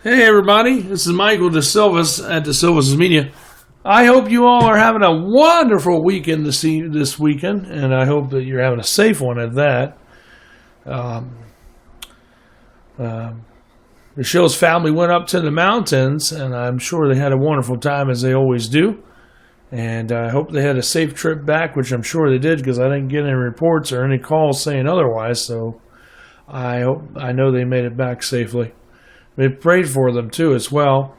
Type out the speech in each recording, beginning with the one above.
Hey everybody, this is Michael DeSilvas at DeSilvas Media. I hope you all are having a wonderful weekend this weekend, and I hope that you're having a safe one at that. The show's family went up to the mountains, and I'm sure they had a wonderful time as they always do. And I hope they had a safe trip back, which I'm sure they did because I didn't get any reports or any calls saying otherwise. So I know they made it back safely. We prayed for them too as well.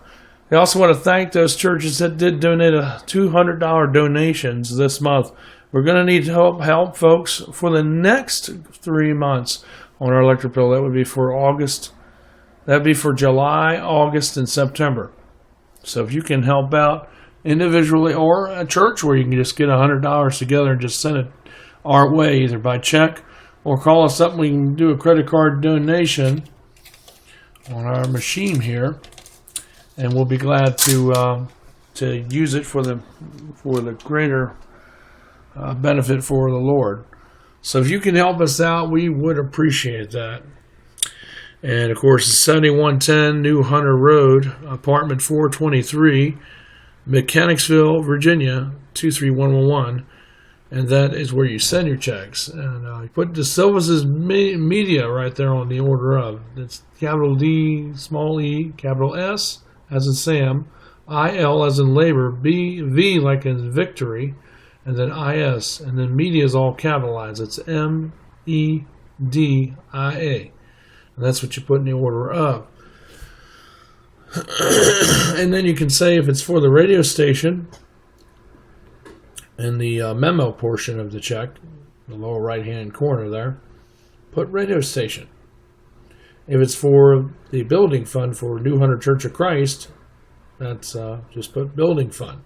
I also want to thank those churches that did donate a $200 donations this month. We're going to need help, folks, for the next 3 months on our electric bill. That would be for August. That would be for July, August, and September. So if you can help out individually or a church where you can just get $100 together and just send it our way, either by check or call us up. We can do a credit card donation on our machine here, and we'll be glad to use it for the greater benefit for the Lord. So if you can help us out, we would appreciate that. And of course, it's 7110 New Hunter Road, apartment 423, Mechanicsville, Virginia 23111, and that is where you send your checks. And you put DeSilvas Media right there on the order of. It's capital D, small e, capital S as in Sam, I-L as in labor, V like in victory, and then I-S, and then media is all capitalized. It's M-E-D-I-A. And that's what you put in the order of. And then you can say if it's for the radio station, in the memo portion of the check, the lower right-hand corner there, put radio station. If it's for the building fund for New Hunter Church of Christ, that's just put building fund.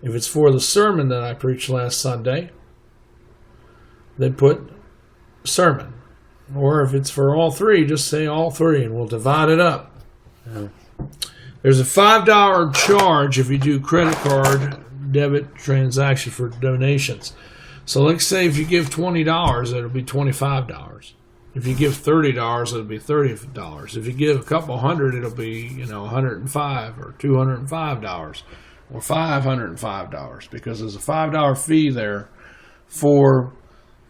If it's for the sermon that I preached last Sunday, then put sermon. Or if it's for all three, just say all three, and we'll divide it up. There's a $5 charge if you do credit card debit transaction for donations. So let's say if you give $20, it'll be $25. If you give $30, it'll be $30. If you give a couple hundred, it'll be $105 or $205 or $505, because there's a $5 fee there for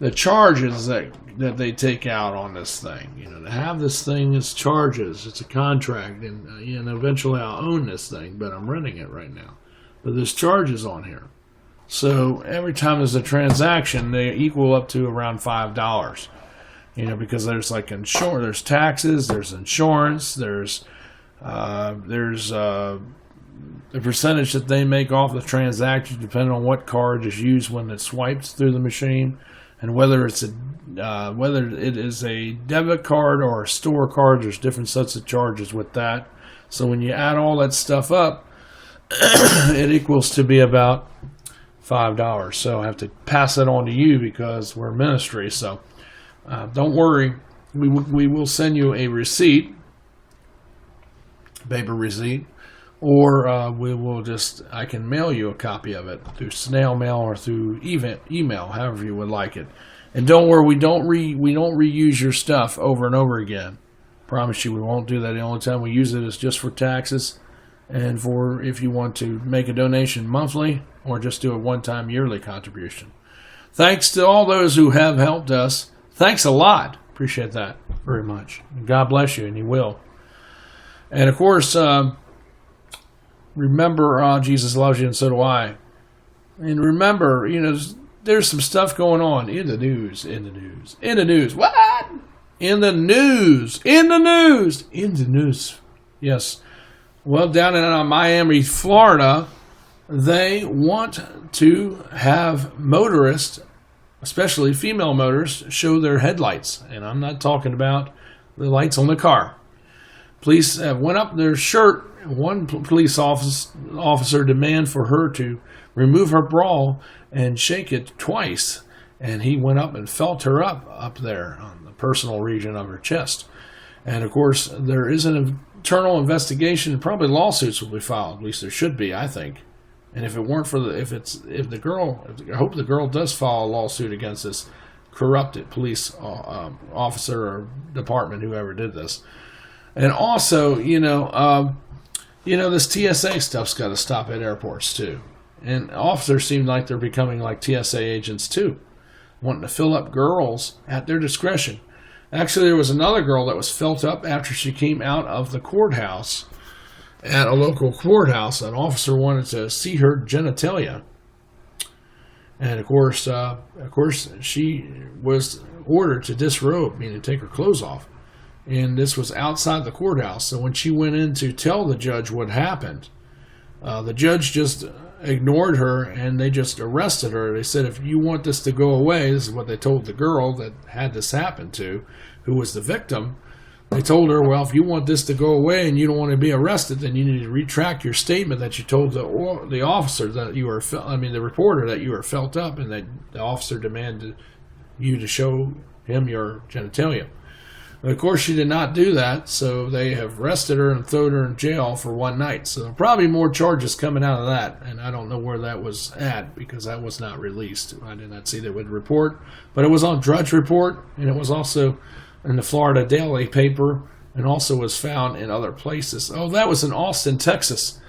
the charges that they take out on this thing. To have this thing is charges. It's a contract, and eventually I'll own this thing, but I'm renting it right now. But there's charges on here. So every time there's a transaction, they equal up to around $5. Because there's like insurance, there's taxes, there's insurance, there's the percentage that they make off the transaction, depending on what card is used when it's swiped through the machine, and whether it is a debit card or a store card. There's different sets of charges with that. So when you add all that stuff up, it equals to be about $5. So I have to pass it on to you because we're ministry. So don't worry, we will send you a receipt, paper receipt, or I can mail you a copy of it through snail mail or through email, however you would like it. And don't worry, we don't reuse your stuff over and over again. Promise you, we won't do that. The only time we use it is just for taxes, and for if you want to make a donation monthly or just do a one-time yearly contribution. Thanks to all those who have helped us. Thanks a lot. Appreciate that very much. God bless you, and He will. And of course, remember, Jesus loves you, and so do I. And remember, there's some stuff going on in the news. What? In the news. Yes. Well, down in Miami, Florida, they want to have motorists, especially female motorists, show their headlights. And I'm not talking about the lights on the car. Police went up their shirt. One police officer demanded for her to remove her bra and shake it twice. And he went up and felt her up there on the personal region of her chest. And of course, there is an internal investigation, and probably lawsuits will be filed. At least there should be, I think. And if it weren't for I hope the girl does file a lawsuit against this corrupted police officer or department, whoever did this. And also, this TSA stuff's got to stop at airports too. And officers seem like they're becoming like TSA agents too, wanting to fill up girls at their discretion. Actually, there was another girl that was filled up after she came out of the courthouse. At a local courthouse, an officer wanted to see her genitalia. And of course, she was ordered to disrobe, meaning to take her clothes off. And this was outside the courthouse. So when she went in to tell the judge what happened, the judge just ignored her and they just arrested her. They said, if you want this to go away, this is what they told the girl that had this happen to, who was the victim. They told her, well, if you want this to go away and you don't want to be arrested, then you need to retract your statement that you told the officer that you were, the reporter that you were felt up, and that the officer demanded you to show him your genitalia. And of course, she did not do that, so they have arrested her and thrown her in jail for one night. So probably more charges coming out of that, and I don't know where that was at because that was not released. I did not see that with the report, but it was on Drudge Report, and it was also in the Florida Daily paper, and also was found in other places. Oh, that was in Austin, Texas.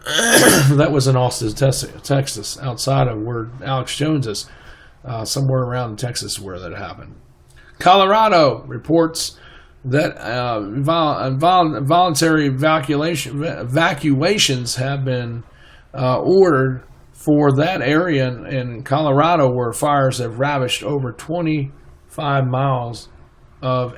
That was in Austin, Texas, outside of where Alex Jones is, somewhere around Texas where that happened. Colorado reports that voluntary evacuations have been ordered for that area in Colorado, where fires have ravished over 25 miles of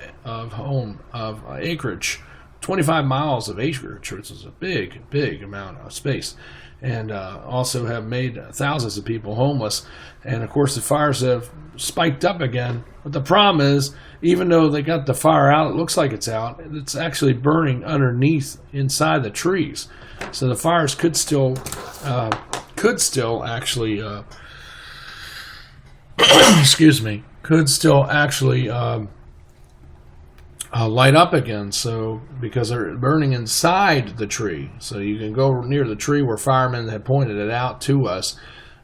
acreage. 25 miles of acreage, which is a big amount of space, and also have made thousands of people homeless. And of course, the fires have spiked up again. But the problem is, even though they got the fire out, it looks like it's out, it's actually burning underneath inside the trees. So the fires could still actually light up again. So because they're burning inside the tree, so you can go near the tree where firemen had pointed it out to us.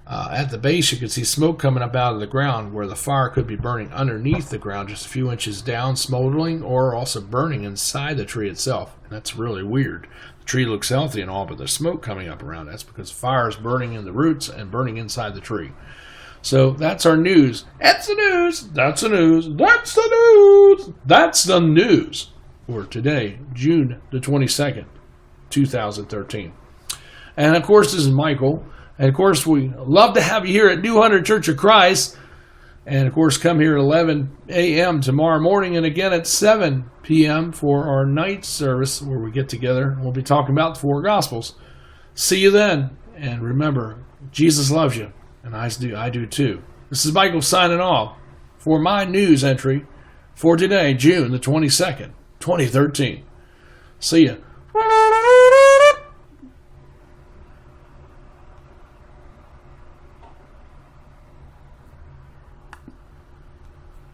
At the base, you can see smoke coming up out of the ground, where the fire could be burning underneath the ground, just a few inches down, smoldering, or also burning inside the tree itself. And that's really weird. The tree looks healthy and all, but there's smoke coming up around. That's because fire is burning in the roots and burning inside the tree. So that's our news. That's the news. That's the news. That's the news. That's the news for today, June the 22nd, 2013. And of course, this is Michael. And of course, we love to have you here at New Hunter Church of Christ. And of course, come here at 11 a.m. tomorrow morning, and again at 7 p.m. for our night service, where we get together. We'll be talking about the four Gospels. See you then. And remember, Jesus loves you. And I do too. This is Michael signing off for my news entry for today, June the 22nd, 2013. See ya.